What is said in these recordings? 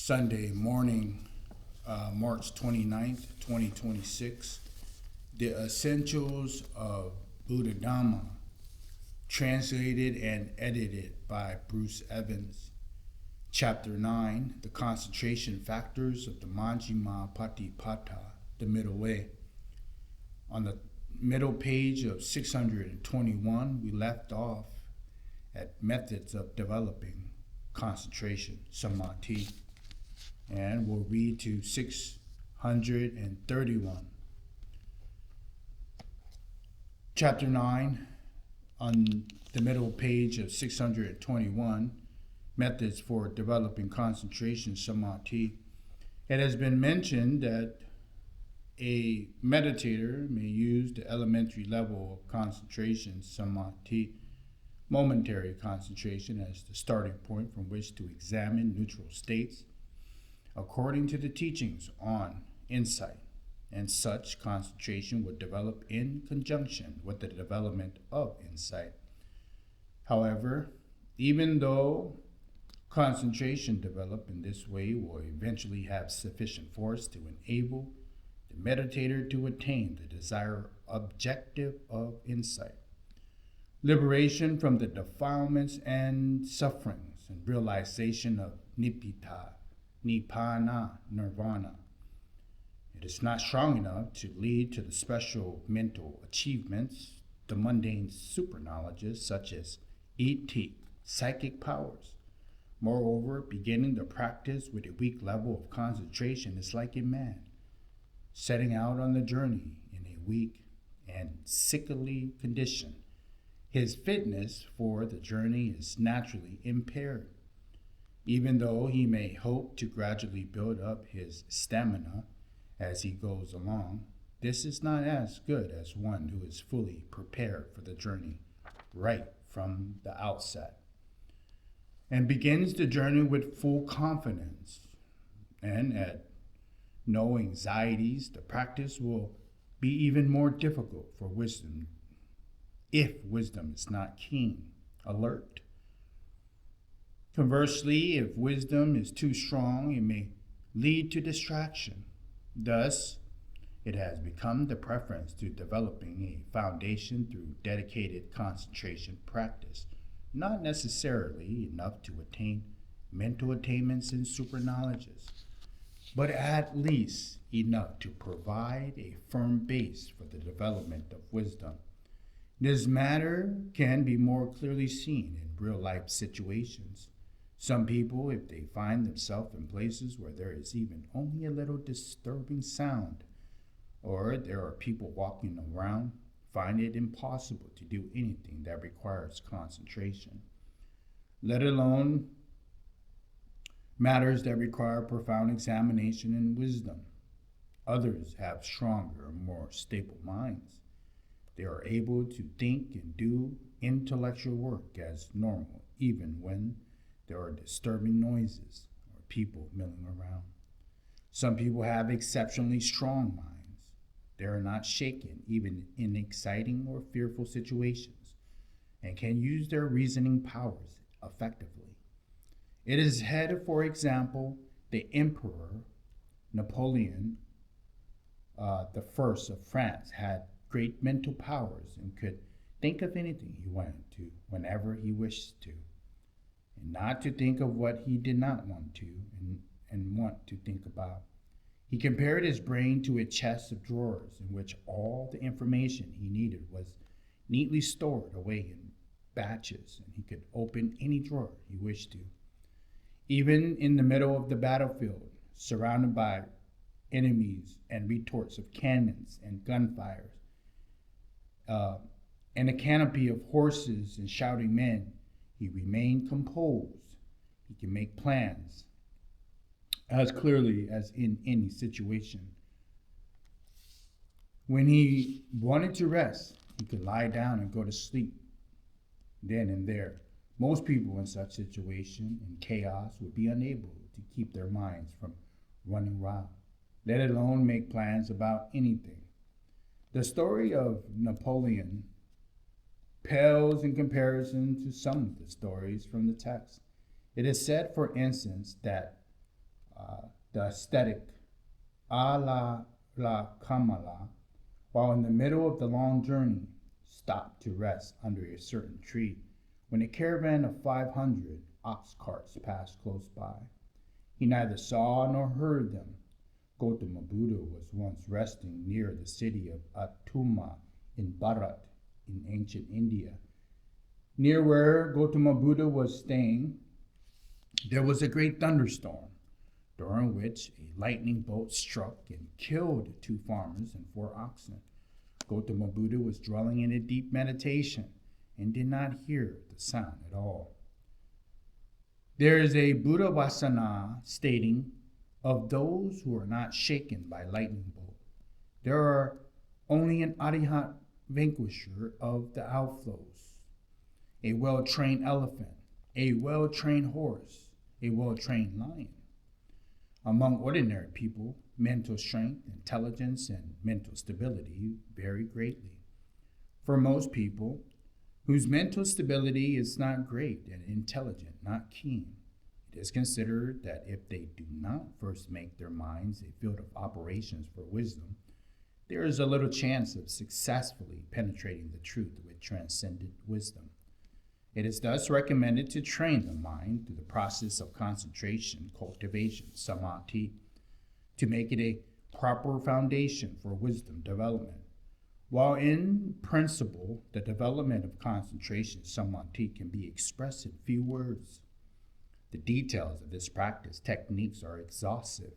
Sunday morning, March 29th, 2026. The Essentials of Buddhadhamma, translated and edited by Bruce Evans. Chapter 9, The Concentration Factors of the Majjhima Patipata, the Middle Way. On the middle page of 621, we left off at methods of developing concentration, Samadhi, and we'll read to 631. Chapter 9, on the middle page of 621, methods for developing concentration, Samadhi. It has been mentioned that a meditator may use the elementary level of concentration, Samadhi, momentary concentration, as the starting point from which to examine neutral states, according to the teachings on insight, and such concentration would develop in conjunction with the development of insight. However, even though concentration developed in this way will eventually have sufficient force to enable the meditator to attain the desired objective of insight, liberation from the defilements and sufferings, and realization of nibbana, nirvana. It is not strong enough to lead to the special mental achievements, the mundane superknowledges such as ET, psychic powers. Moreover, beginning the practice with a weak level of concentration is like a man setting out on the journey in a weak and sickly condition. His fitness for the journey is naturally impaired. Even though he may hope to gradually build up his stamina as he goes along, this is not as good as one who is fully prepared for the journey right from the outset and begins the journey with full confidence and at no anxieties. The practice will be even more difficult for wisdom if wisdom is not keen, alert. Conversely, if wisdom is too strong, it may lead to distraction. Thus, it has become the preference to developing a foundation through dedicated concentration practice, not necessarily enough to attain mental attainments and superknowledges, but at least enough to provide a firm base for the development of wisdom. This matter can be more clearly seen in real-life situations. Some people, if they find themselves in places where there is even only a little disturbing sound, or there are people walking around, find it impossible to do anything that requires concentration, let alone matters that require profound examination and wisdom. Others have stronger, more stable minds. They are able to think and do intellectual work as normal, even when there are disturbing noises or people milling around. Some people have exceptionally strong minds. They are not shaken even in exciting or fearful situations and can use their reasoning powers effectively. It is said, for example, the Emperor Napoleon the First of France had great mental powers and could think of anything he wanted to whenever he wished to, and not to think of what he did not want to and want to think about. He compared his brain to a chest of drawers in which all the information he needed was neatly stored away in batches, and he could open any drawer he wished to. Even in the middle of the battlefield, surrounded by enemies and retorts of cannons and gunfires, and a canopy of horses and shouting men, he remained composed. He can make plans as clearly as in any situation. When he wanted to rest, he could lie down and go to sleep then and there. Most people in such situation in chaos would be unable to keep their minds from running wild, let alone make plans about anything. The story of Napoleon pales in comparison to some of the stories from the text. It is said, for instance, that the aesthetic, ala la kamala, while in the middle of the long journey, stopped to rest under a certain tree when a caravan of 500 ox carts passed close by. He neither saw nor heard them. Gautama Buddha was once resting near the city of Atuma in Bharat in ancient India. Near where Gautama Buddha was staying, there was a great thunderstorm, during which a lightning bolt struck and killed 2 farmers and 4 oxen. Gautama Buddha was dwelling in a deep meditation and did not hear the sound at all. There is a Buddhadhamma stating, of those who are not shaken by lightning bolt, there are only an Arhat vanquisher of the outflows, a well-trained elephant, a well-trained horse, a well-trained lion. Among ordinary people, mental strength, intelligence, and mental stability vary greatly. For most people, whose mental stability is not great and intelligent, not keen, it is considered that if they do not first make their minds a field of operations for wisdom, there is a little chance of successfully penetrating the truth with transcendent wisdom. It is thus recommended to train the mind through the process of concentration, cultivation, samadhi, to make it a proper foundation for wisdom development. While in principle, the development of concentration, samadhi, can be expressed in few words, the details of this practice techniques are exhaustive.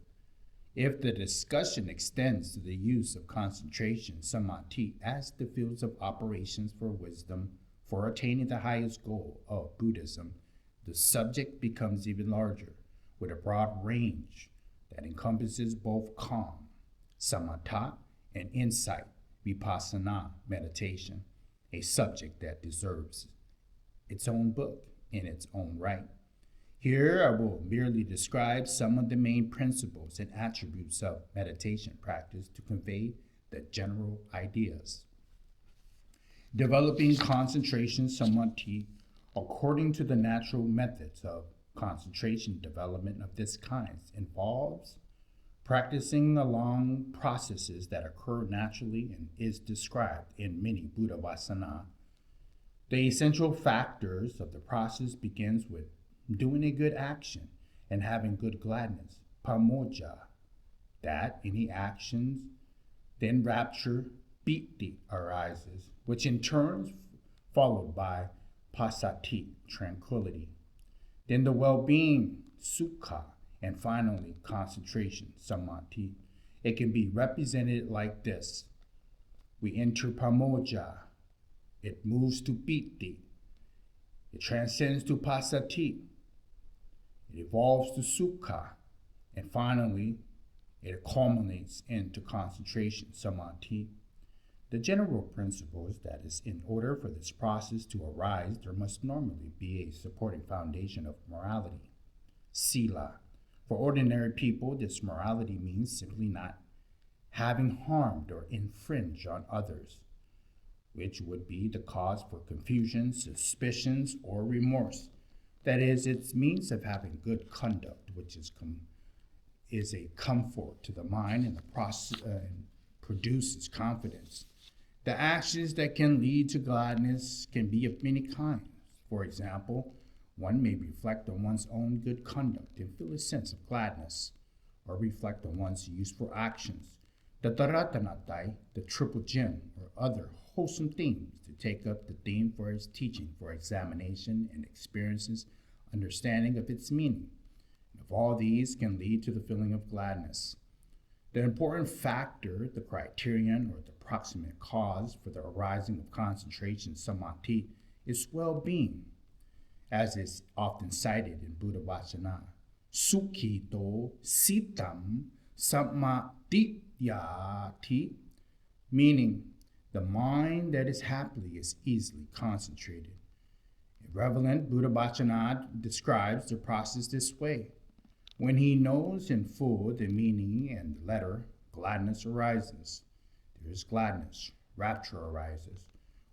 If the discussion extends to the use of concentration, samadhi, as the fields of operations for wisdom for attaining the highest goal of Buddhism, the subject becomes even larger, with a broad range that encompasses both calm, samatha, and insight, vipassana, meditation, a subject that deserves its own book in its own right. Here I will merely describe some of the main principles and attributes of meditation practice to convey the general ideas. Developing concentration samadhi according to the natural methods of concentration development of this kind involves practicing along processes that occur naturally and is described in many Buddhadhamma. The essential factors of the process begins with doing a good action and having good gladness, pamoja, that any actions, then rapture, piti arises, which in turn is followed by passathi, tranquility, then the well-being, sukha, and finally concentration, samadhi. It can be represented like this. We enter pamoja, it moves to piti, it transcends to passathi, it evolves to sukha, and finally, it culminates into concentration, samadhi. The general principle is that in order for this process to arise, there must normally be a supporting foundation of morality, sila. For ordinary people, this morality means simply not having harmed or infringed on others, which would be the cause for confusion, suspicions, or remorse. That is, its means of having good conduct, which is a comfort to the mind and the process produces confidence. The actions that can lead to gladness can be of many kinds. For example, one may reflect on one's own good conduct and feel a sense of gladness, or reflect on one's useful actions, the Taratanatai, the triple gem, or other wholesome themes to take up the theme for its teaching, for examination and experiences, understanding of its meaning. And of all these can lead to the feeling of gladness. The important factor, the criterion, or the proximate cause for the arising of concentration, samadhi, is well-being, as is often cited in Buddha Vachana. Sukhito sitam samadhityati, meaning the mind that is happily is easily concentrated. A relevant Buddha Vachana describes the process this way. When he knows in full the meaning and the letter, gladness arises. There is gladness, rapture arises.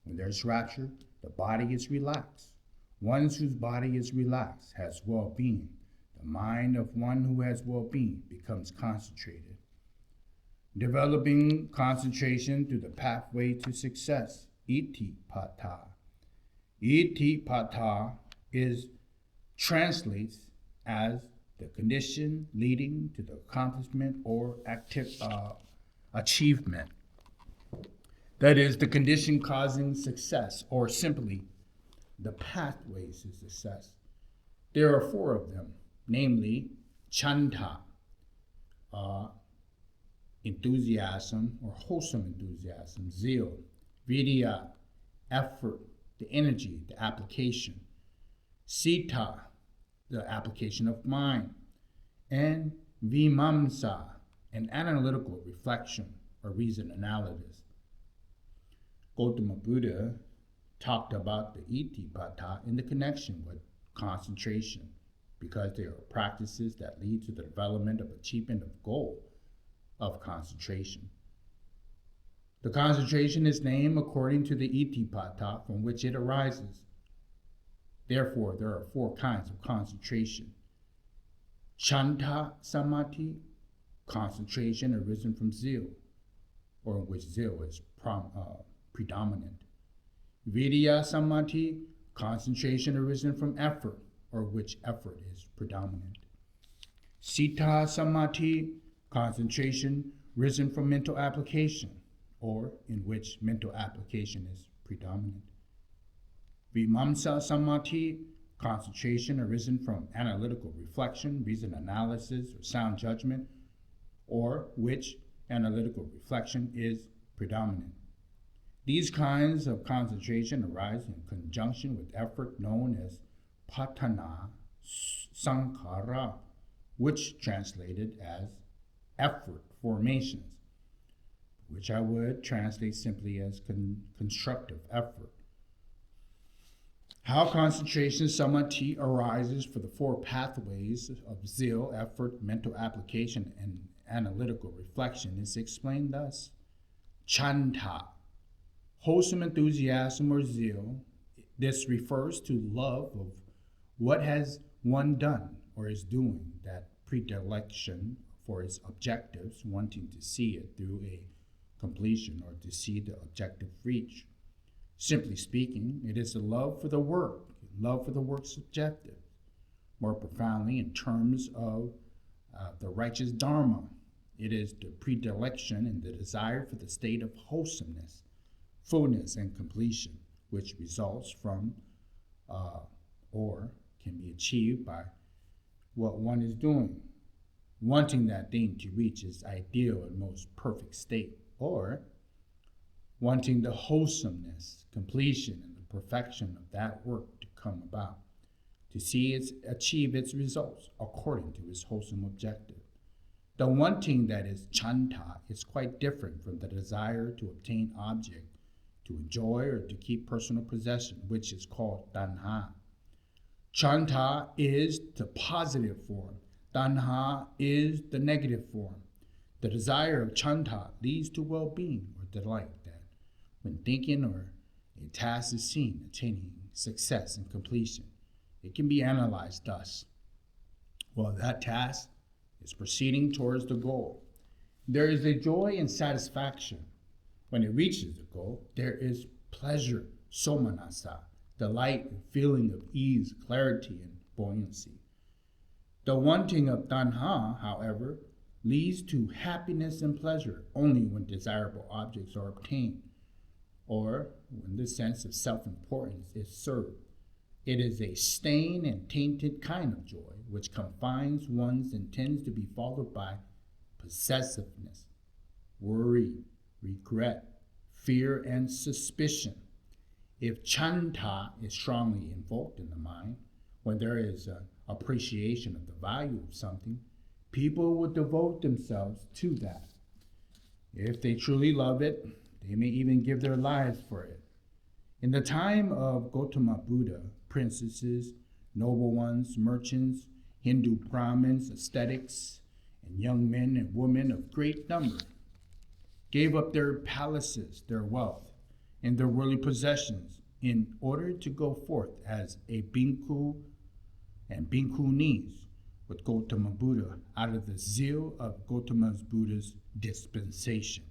When there's rapture, the body is relaxed. One whose body is relaxed has well-being. The The mind of one who has well-being becomes concentrated, developing concentration through the pathway to success. Iti pata. Iti pata translates as the condition leading to the accomplishment or achievement. That is, the condition causing success, or simply, the pathways to success. There are 4 of them, namely, chanta, enthusiasm or wholesome enthusiasm, zeal, vidya, effort, the energy, the application, sita, the application of mind, and vimamsa, an analytical reflection or reason analysis. Gautama Buddha talked about the itipata in the connection with concentration, because they are practices that lead to the development of achievement of goal of concentration. The concentration is named according to the itipata from which it arises. Therefore, there are 4 kinds of concentration. Chanta samadhi, concentration arisen from zeal, or in which zeal is predominant. Vidya samadhi, concentration arisen from effort, or which effort is predominant. Sita samadhi, concentration risen from mental application, or in which mental application is predominant. Vimamsa samadhi, concentration arisen from analytical reflection, reason analysis, or sound judgment, or which analytical reflection is predominant. These kinds of concentration arise in conjunction with effort known as patana sankhara, which translated as effort formations, which I would translate simply as constructive effort. How concentration samadhi arises for the 4 pathways of zeal, effort, mental application, and analytical reflection is explained thus. Chanta, wholesome enthusiasm or zeal. This refers to love of what has one done or is doing, that predilection for its objectives, wanting to see it through a completion or to see the objective reach. Simply speaking, it is a love for the work's objective. More profoundly, in terms of the righteous dharma, it is the predilection and the desire for the state of wholesomeness, fullness, and completion, which results from or can be achieved by what one is doing, wanting that thing to reach its ideal and most perfect state, or wanting the wholesomeness, completion, and the perfection of that work to come about, to see it achieve its results according to its wholesome objective. The wanting that is chanta is quite different from the desire to obtain object, to enjoy, or to keep personal possession, which is called tanha. Chanta is the positive form. Tanha is the negative form. The desire of chanta leads to well-being or delight, that when thinking or a task is seen attaining success and completion, it can be analyzed thus. Well, that task is proceeding towards the goal. There is a joy and satisfaction. When it reaches the goal, there is pleasure, somanasa, delight and feeling of ease, clarity, and buoyancy. The wanting of tanha, however, leads to happiness and pleasure only when desirable objects are obtained, or when the sense of self-importance is served. It is a stained and tainted kind of joy, which confines one's and tends to be followed by possessiveness, worry, regret, fear, and suspicion. If chanta is strongly invoked in the mind, when there is an appreciation of the value of something, people will devote themselves to that. If they truly love it, they may even give their lives for it. In the time of Gautama Buddha, princesses, noble ones, merchants, Hindu Brahmins, ascetics, and young men and women of great number gave up their palaces, their wealth, and their worldly possessions in order to go forth as a bhikkhu and bhikkhunis with Gautama Buddha out of the zeal of Gautama Buddha's dispensation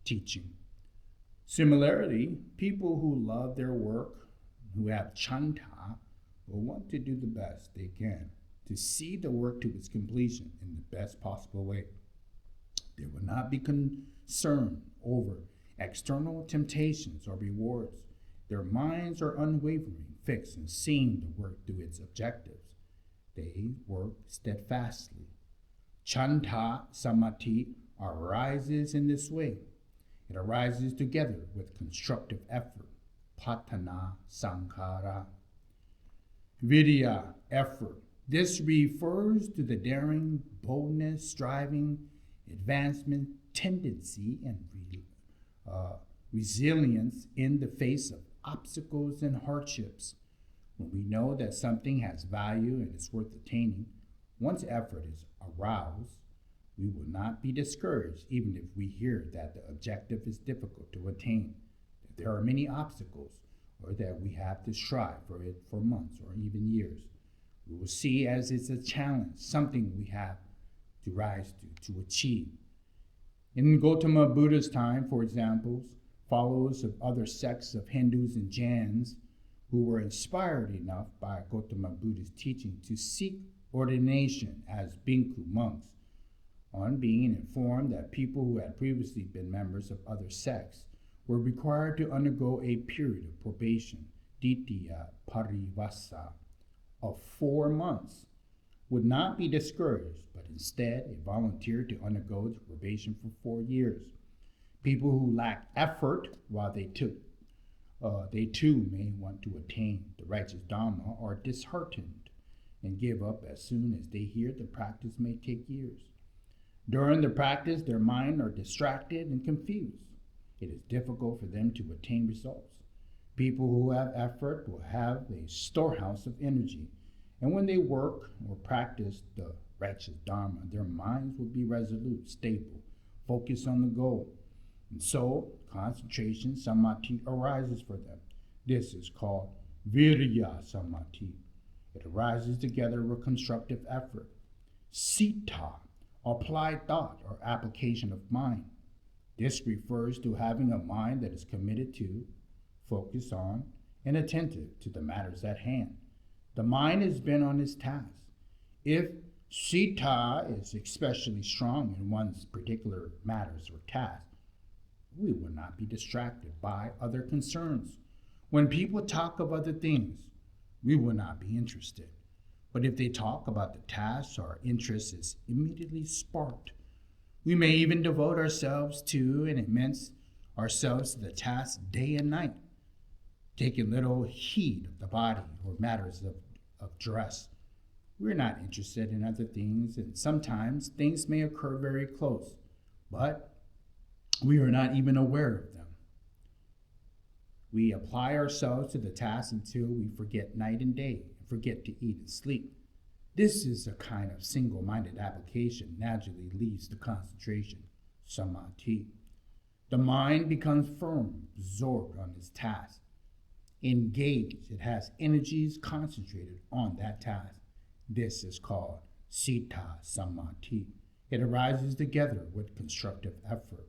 teaching. Similarly, people who love their work, who have chanta, will want to do the best they can to see the work to its completion in the best possible way. They will not be concerned over external temptations or rewards. Their minds are unwavering, fixed in seeing the work through its objectives. They work steadfastly. Chanta samadhi arises in this way. It arises together with constructive effort. Patana sankhara. Vidya, effort. This refers to the daring, boldness, striving, advancement, tendency, and resilience in the face of obstacles and hardships. When we know that something has value and is worth attaining, once effort is aroused, we will not be discouraged even if we hear that the objective is difficult to attain, that there are many obstacles, or that we have to strive for it for months or even years. We will see as it's a challenge, something we have to rise to achieve. In Gautama Buddha's time, for example, followers of other sects of Hindus and Jains who were inspired enough by Gautama Buddha's teaching to seek ordination as bhikkhu monks, on being informed that people who had previously been members of other sects were required to undergo a period of probation, dittiya parivasa, of 4 months, would not be discouraged, but instead volunteered to undergo the probation for 4 years. People who lack effort while they too may want to attain the righteous Dhamma are disheartened and give up as soon as they hear the practice may take years. During the practice, their minds are distracted and confused. It is difficult for them to attain results. People who have effort will have a storehouse of energy, and when they work or practice the righteous Dharma, their minds will be resolute, stable, focused on the goal. And so, concentration samadhi arises for them. This is called virya samadhi. It arises together with constructive effort. Sita, applied thought or application of mind. This refers to having a mind that is committed to, focused on, and attentive to the matters at hand. The mind is bent on its task. If Sita is especially strong in one's particular matters or tasks, we will not be distracted by other concerns. When people talk of other things, we will not be interested. But if they talk about the tasks, our interest is immediately sparked. We may even devote ourselves to and immerse ourselves to the task day and night, taking little heed of the body or matters of dress. We're not interested in other things, and sometimes things may occur very close, but we are not even aware of them. We apply ourselves to the task until we forget night and day, and forget to eat and sleep. This is a kind of single-minded application naturally leads to concentration, samadhi. The mind becomes firm, absorbed on its task. Engaged, it has energies concentrated on that task. This is called sita samadhi. It arises together with constructive effort.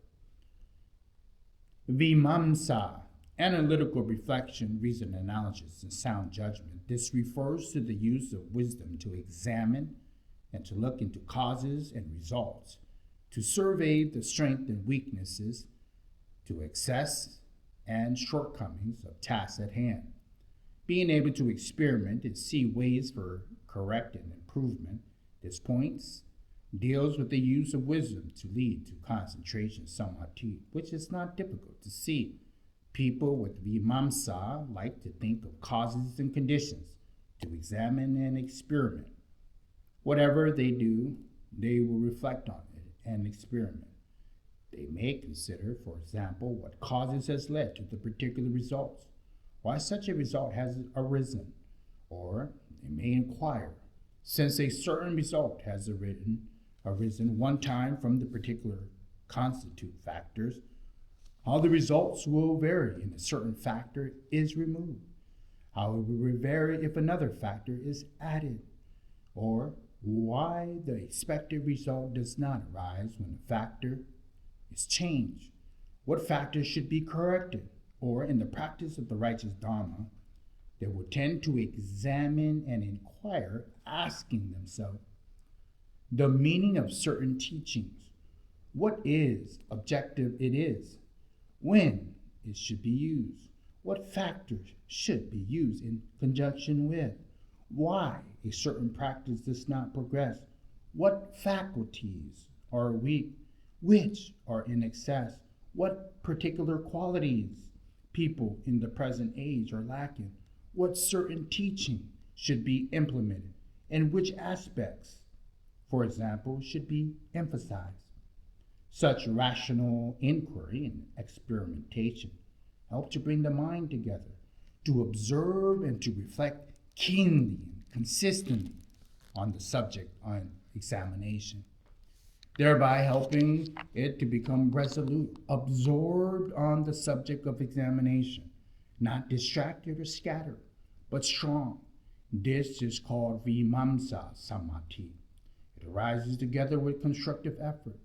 Vimamsa, analytical reflection, reason analysis, and sound judgment. This refers to the use of wisdom to examine and to look into causes and results, to survey the strengths and weaknesses, to excess and shortcomings of tasks at hand. Being able to experiment and see ways for correct and improvement, this points deals with the use of wisdom to lead to concentration samadhi, which is not difficult to see. People with vimamsa like to think of causes and conditions, to examine and experiment. Whatever they do, they will reflect on it and experiment. They may consider, for example, what causes has led to the particular results, why such a result has arisen, or they may inquire, since a certain result has arisen one time from the particular constitute factors, how the results will vary if a certain factor is removed, how it will vary if another factor is added, or why the expected result does not arise when a factor is changed, what factors should be corrected, or in the practice of the righteous Dharma, they will tend to examine and inquire, asking themselves the meaning of certain teachings, what is objective it is, when it should be used, what factors should be used in conjunction with, why a certain practice does not progress, what faculties are weak, which are in excess, what particular qualities people in the present age are lacking, what certain teaching should be implemented, and which aspects, for example, should be emphasized. Such rational inquiry and experimentation help to bring the mind together, to observe and to reflect keenly and consistently on the subject on examination, thereby helping it to become resolute, absorbed on the subject of examination, not distracted or scattered, but strong. This is called Vimamsa Samadhi. It arises together with constructive effort.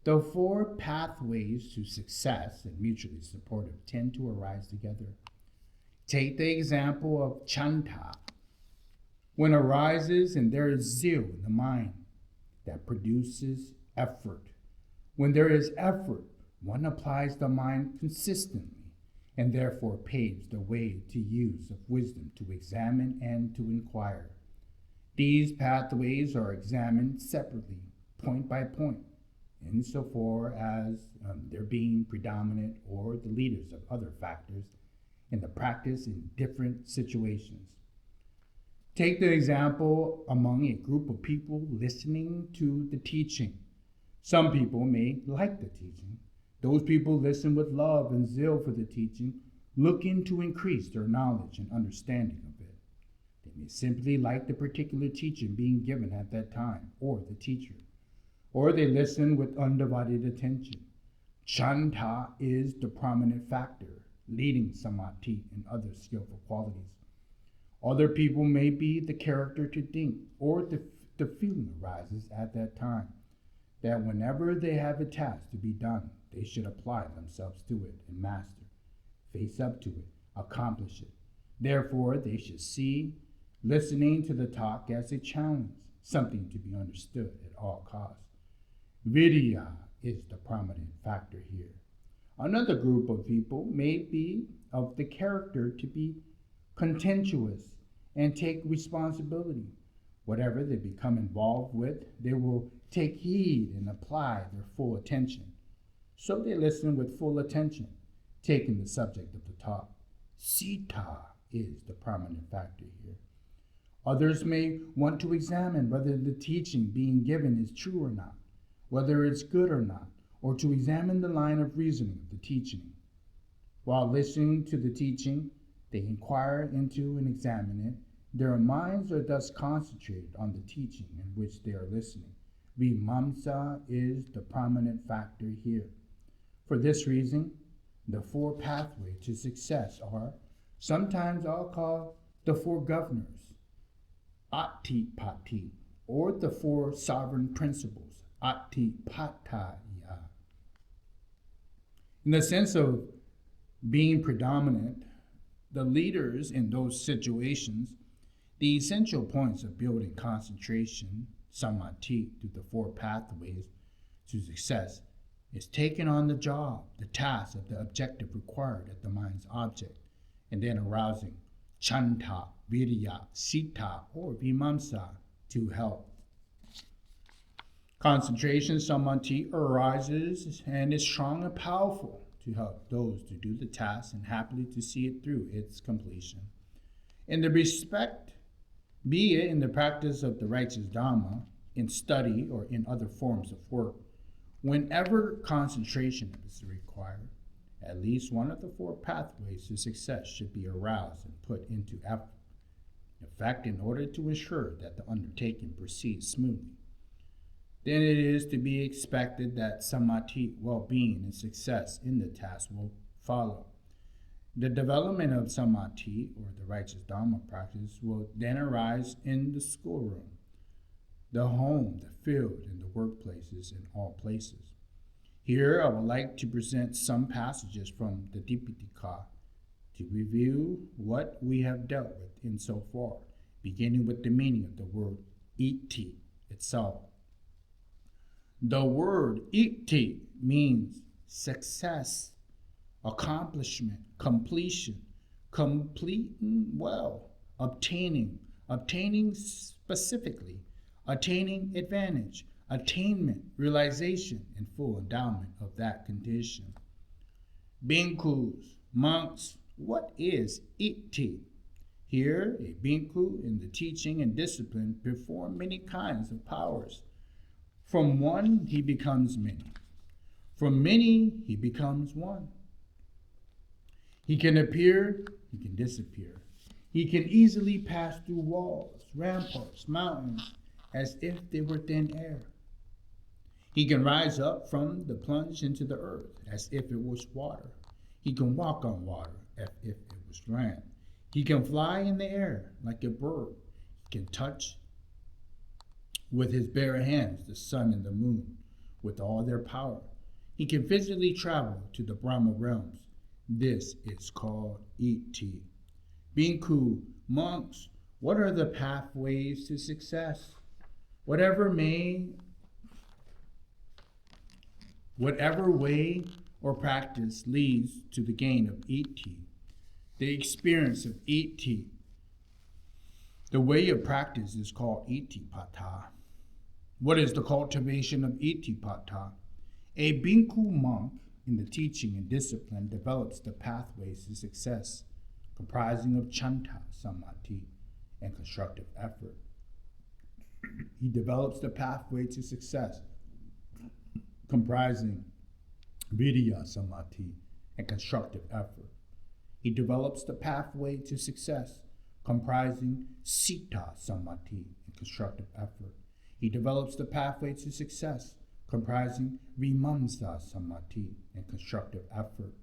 The four pathways to success and mutually supportive tend to arise together. Take the example of chanta. When arises and there is zeal in the mind, that produces effort. When there is effort, one applies the mind consistently and therefore paves the way to use of wisdom to examine and to inquire. These pathways are examined separately, point by point, insofar as they're being predominant or the leaders of other factors in the practice in different situations. Take the example among a group of people listening to the teaching. Some people may like the teaching. Those people listen with love and zeal for the teaching, looking to increase their knowledge and understanding of it. They may simply like the particular teaching being given at that time, or the teacher, or they listen with undivided attention. Chanta is the prominent factor, leading samadhi and other skillful qualities. Other people may be the character to think, or the feeling arises at that time that whenever they have a task to be done, they should apply themselves to it and master, face up to it, accomplish it. Therefore, they should see listening to the talk as a challenge, something to be understood at all costs. Vidya is the prominent factor here. Another group of people may be of the character to be contentious and take responsibility. Whatever they become involved with, they will take heed and apply their full attention. So they listen with full attention, taking the subject of the talk. Sita is the prominent factor here. Others may want to examine whether the teaching being given is true or not, whether it's good or not, or to examine the line of reasoning of the teaching. While listening to the teaching, they inquire into and examine it. Their minds are thus concentrated on the teaching in which they are listening. Vimamsa is the prominent factor here. For this reason, the four pathways to success are sometimes I'll call the four governors, Atipati, or the four sovereign principles, Atipataya. In the sense of being predominant, the leaders in those situations, the essential points of building concentration, samadhi, through the four pathways to success, is taking on the job, the task of the objective required at the mind's object, and then arousing chanta, virya, sita, or vimamsa to help. Concentration, samadhi, arises and is strong and powerful to help those to do the task and happily to see it through its completion. In the respect, be it in the practice of the righteous Dhamma, in study, or in other forms of work, whenever concentration is required, at least one of the four pathways to success should be aroused and put into effect in order to ensure that the undertaking proceeds smoothly. Then it is to be expected that samadhi, well-being, and success in the task will follow. The development of samadhi, or the righteous Dhamma practice, will then arise in the schoolroom. the home, the field, and the workplaces, in all places. Here I would like to present some passages from the Dipitaka to review what we have dealt with insofar, beginning with the meaning of the word iti itself. The word iti means success, accomplishment, completion, completing well, obtaining specifically, attaining advantage, attainment, realization, and full endowment of that condition. Bhikkhus, monks, what is iti? Here, a bhikkhu in the teaching and discipline perform many kinds of powers. From one, he becomes many. From many, he becomes one. He can appear, he can disappear. He can easily pass through walls, ramparts, mountains, as if they were thin air. He can rise up from the plunge into the earth as if it was water. He can walk on water as if it was land. He can fly in the air like a bird. He can touch with his bare hands the sun and the moon with all their power. He can physically travel to the Brahma realms. This is called iti. Bhikkhu, monks, what are the pathways to success? Whatever way or practice leads to the gain of iti, the experience of iti. The way of practice is called itipata. What is the cultivation of itipata? A bhikkhu monk in the teaching and discipline develops the pathways to success, comprising of chanta, samadhi, and constructive effort. He develops the pathway to success, comprising vidya, samadhi, and constructive effort. He develops the pathway to success, comprising sita, samadhi, and constructive effort. He develops the pathway to success, comprising vimamsa, samadhi, and constructive effort.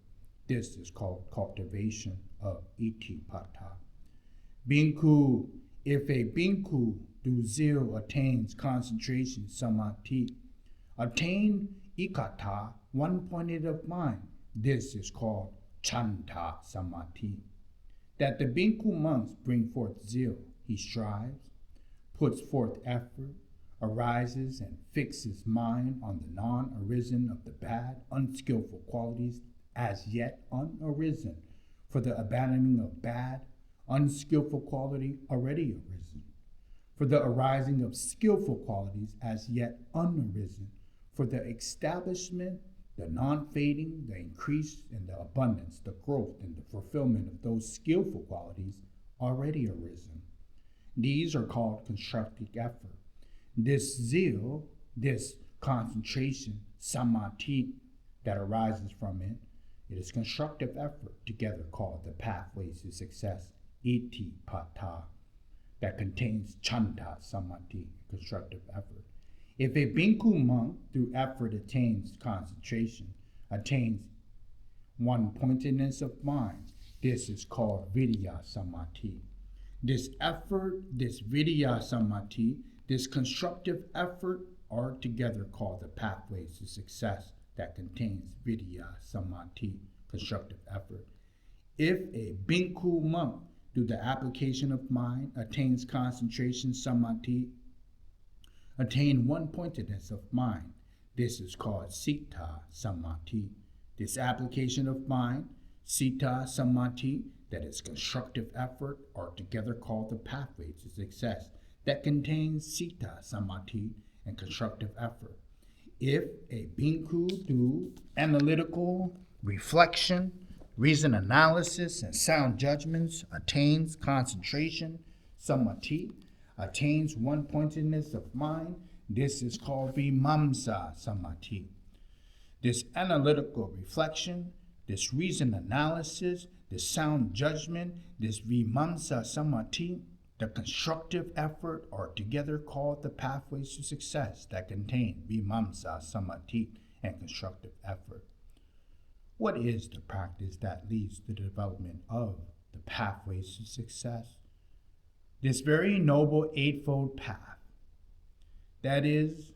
This is called cultivation of itipata. Bhikkhu, if a bhikkhu through zeal attains concentration, samadhi, attain ikata, one-pointed of mind, this is called chanta, samadhi. That the bhikkhu monks bring forth zeal, he strives, puts forth effort, arises and fixes mind on the non-arisen of the bad, unskillful qualities as yet unarisen, for the abandoning of bad, unskillful quality already arisen, for the arising of skillful qualities as yet unarisen, for the establishment, the non-fading, the increase and the abundance, the growth and the fulfillment of those skillful qualities already arisen. These are called constructive effort. This zeal, this concentration, samadhi, that arises from it, it is constructive effort, together called the pathways to success, itipata, that contains chanta, samadhi, constructive effort. If a bhikkhu monk through effort attains concentration, attains one-pointedness of mind, this is called vidya samadhi. This effort, this vidya samadhi, this constructive effort are together called the pathways to success that contains vidya samadhi, constructive effort. If a bhikkhu monk through the application of mind attains concentration, samadhi, attain one-pointedness of mind, this is called sita samadhi. This application of mind, sita samadhi, that is constructive effort, are together called the pathway to success that contains sita samadhi and constructive effort. If a bhikkhu through analytical reflection, reason analysis, and sound judgments attains concentration, samadhi, attains one-pointedness of mind, this is called vimamsa samadhi. This analytical reflection, this reason analysis, this sound judgment, this vimamsa samadhi, the constructive effort are together called the pathways to success that contain vimamsa samadhi and constructive effort. What is the practice that leads to the development of the pathways to success? This very noble eightfold path. That is,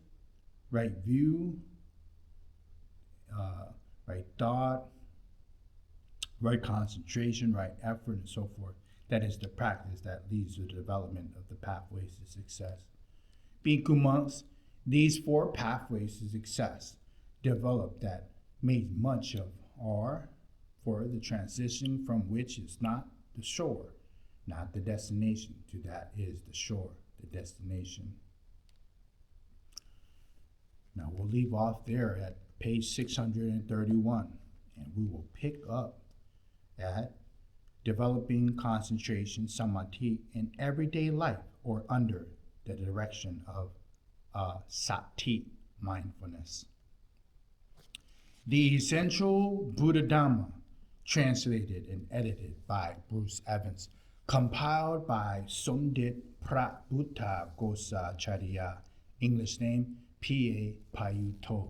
right view, right thought, right concentration, right effort, and so forth. That is the practice that leads to the development of the pathways to success. Bhikkhu monks, these four pathways to success developed that made much of are for the transition from which is not the shore, not the destination, to that is the shore, the destination. Now we'll leave off there at page 631, and we will pick up at developing concentration, samadhi, in everyday life or under the direction of sati, mindfulness. The Essential Buddhadhamma, translated and edited by Bruce Evans, compiled by Somdit Prabhuta Gosacharya, English name P.A. Payutto.